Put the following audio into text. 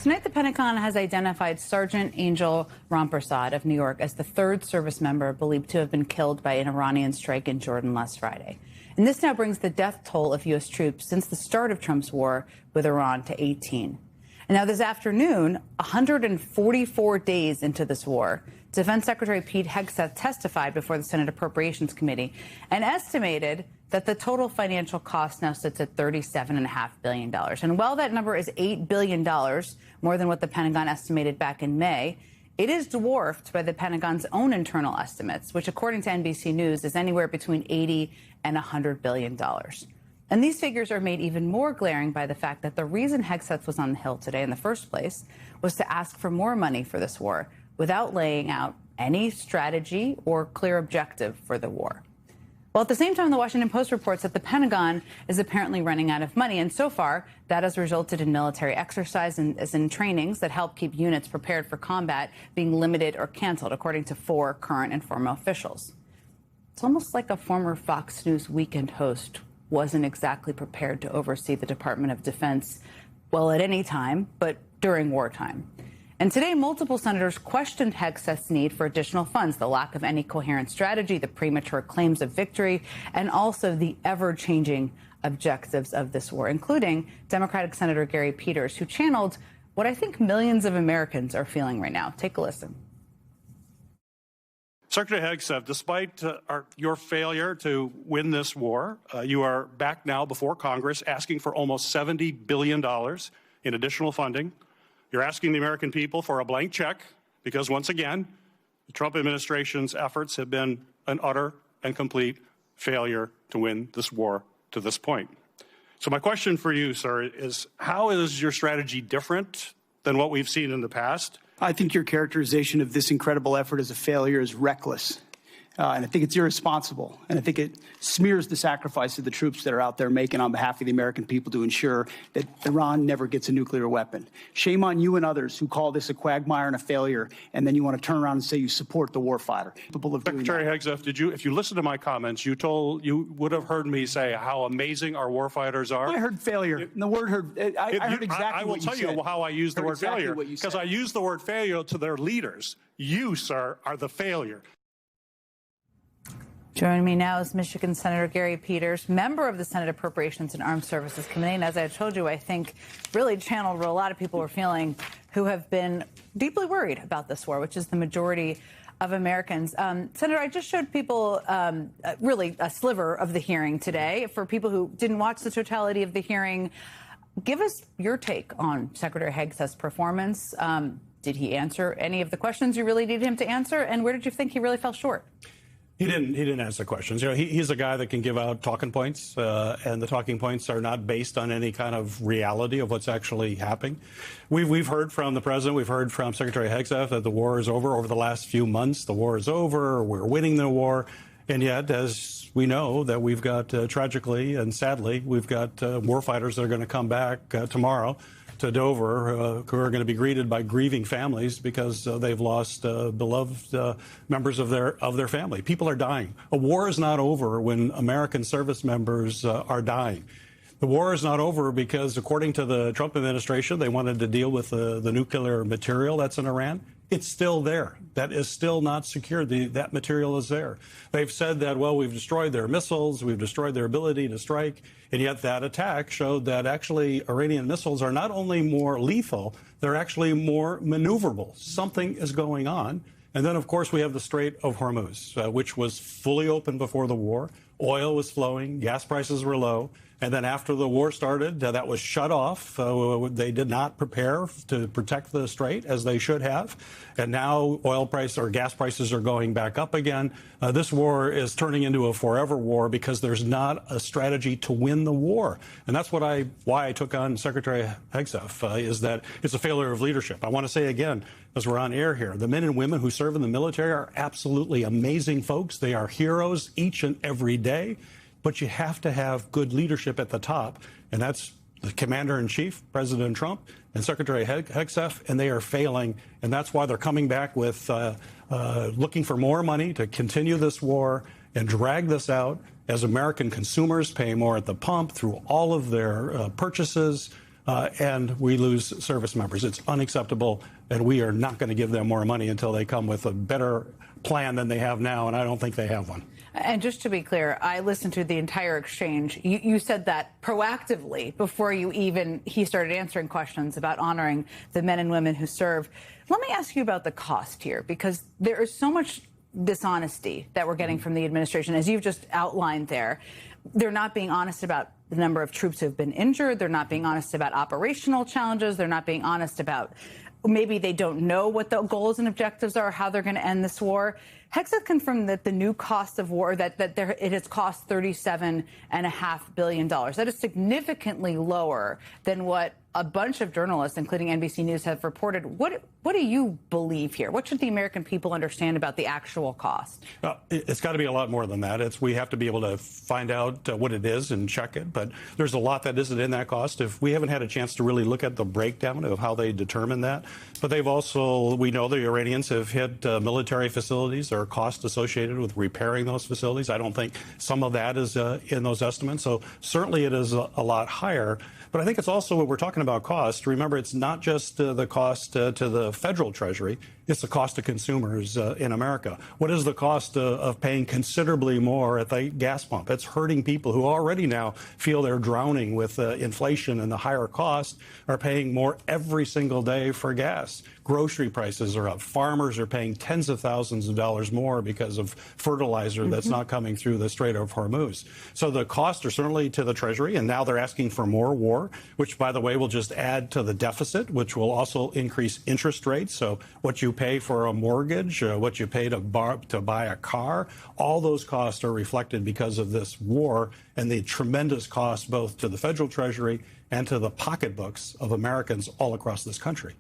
Tonight, the Pentagon has identified Sergeant Angel Rampersad of New York as the third service member believed to have been killed by an Iranian strike in Jordan last Friday. And this now brings the death toll of U.S. troops since the start of Trump's war with Iran to 18. And now this afternoon, 144 days into this war, Defense Secretary Pete Hegseth testified before the Senate Appropriations Committee and estimated that the total financial cost now sits at $37.5 billion. And while that number is $8 billion, more than what the Pentagon estimated back in May, it is dwarfed by the Pentagon's own internal estimates, which, according to NBC News, is anywhere between $80 and $100 billion. And these figures are made even more glaring by the fact that the reason Hegseth was on the Hill today in the first place was to ask for more money for this war without laying out any strategy or clear objective for the war. Well, at the same time, the Washington Post reports that the Pentagon is apparently running out of money. And so far, that has resulted in military exercise and in trainings that help keep units prepared for combat being limited or canceled, according to 4 current and former officials. It's almost like a former Fox News weekend host wasn't exactly prepared to oversee the Department of Defense, well, at any time, but during wartime. And today, multiple senators questioned Hegseth's need for additional funds, the lack of any coherent strategy, the premature claims of victory, and also the ever-changing objectives of this war, including Democratic Senator Gary Peters, who channeled what I think millions of Americans are feeling right now. Take a listen. Secretary Hegseth, despite your failure to win this war, you are back now before Congress asking for almost $70 billion in additional funding. You're asking the American people for a blank check because, once again, the Trump administration's efforts have been an utter and complete failure to win this war to this point. So my question for you, sir, is how is your strategy different than what we've seen in the past? I think your characterization of this incredible effort as a failure is reckless. And I think it's irresponsible. And I think it smears the sacrifice of the troops that are out there making on behalf of the American people to ensure that Iran never gets a nuclear weapon. Shame on you and others who call this a quagmire and a failure, and then you want to turn around and say you support the warfighter. Secretary Hegseth, if you listen to my comments, you would have heard me say how amazing our warfighters are. I heard failure. And the word heard, I heard exactly what you said. I will tell you how I use the word failure, because I use the word failure to their leaders. You, sir, are the failure. Joining me now is Michigan Senator Gary Peters, member of the Senate Appropriations and Armed Services Committee. And as I told you, I think really channeled what a lot of people were feeling who have been deeply worried about this war, which is the majority of Americans. Senator, I just showed people really a sliver of the hearing today. For people who didn't watch the totality of the hearing, give us your take on Secretary Hegseth's performance. Did he answer any of the questions you really needed him to answer? And where did you think he really fell short? He didn't answer questions. You know, he's a guy that can give out talking points, and the talking points are not based on any kind of reality of what's actually happening. We've heard from the president, we've heard from Secretary Hegseth that the war is over the last few months. The war is over. We're winning the war. And yet, as we know, that we've got, tragically and sadly, we've got war fighters that are going to come back tomorrow to Dover, who are going to be greeted by grieving families because they've lost beloved members of their family. People are dying. A war is not over when American service members are dying. The war is not over because, according to the Trump administration, they wanted to deal with the nuclear material that's in Iran. It's still there. That is still not secure. That material is there. They've said that, well, we've destroyed their missiles, we've destroyed their ability to strike, and yet that attack showed that actually Iranian missiles are not only more lethal, they're actually more maneuverable. Something is going on. And then, of course, we have the Strait of Hormuz, which was fully open before the war. Oil was flowing, gas prices were low. And then after the war started, that was shut off. They did not prepare to protect the strait as they should have. And now oil price or gas prices are going back up again. This war is turning into a forever war because there's not a strategy to win the war. And that's why I took on Secretary Hegseth, is that it's a failure of leadership. I want to say again, as we're on air here, the men and women who serve in the military are absolutely amazing folks. They are heroes each and every day. But you have to have good leadership at the top, and that's the Commander-in-Chief, President Trump, and Secretary Hegseth, and they are failing, and that's why they're coming back with looking for more money to continue this war and drag this out as American consumers pay more at the pump through all of their purchases. and we lose service members. It's unacceptable, and we are not going to give them more money until they come with a better plan than they have now, and I don't think they have one. And just to be clear, I listened to the entire exchange. You said that proactively before he started answering questions about honoring the men and women who serve. Let me ask you about the cost here, because there is so much dishonesty that we're getting from the administration, as you've just outlined there. They're not being honest about the number of troops who have been injured. They're not being honest about operational challenges. They're not being honest about maybe they don't know what the goals and objectives are, how they're going to end this war. Hegseth confirmed that the new cost of war, it has cost $37.5 billion. That is significantly lower than what a bunch of journalists, including NBC News, have reported. What do you believe here? What should the American people understand about the actual cost? It's got to be a lot more than that. We have to be able to find out what it is and check it. But there's a lot that isn't in that cost. If we haven't had a chance to really look at the breakdown of how they determine that. But they've also, we know the Iranians have hit military facilities. There are costs associated with repairing those facilities. I don't think some of that is in those estimates. So certainly it is a lot higher. But I think it's also, what we're talking about cost. Remember, it's not just the cost to the federal treasury. It's the cost to consumers in America. What is the cost of paying considerably more at the gas pump? It's hurting people who already now feel they're drowning with inflation and the higher cost, are paying more every single day for gas. Grocery prices are up. Farmers are paying tens of thousands of dollars more because of fertilizer that's not coming through the Strait of Hormuz. So the costs are certainly to the Treasury, and now they're asking for more war, which, by the way, will just add to the deficit, which will also increase interest rates. So what you pay for a mortgage, what you pay to buy a car, all those costs are reflected because of this war and the tremendous cost both to the federal Treasury and to the pocketbooks of Americans all across this country.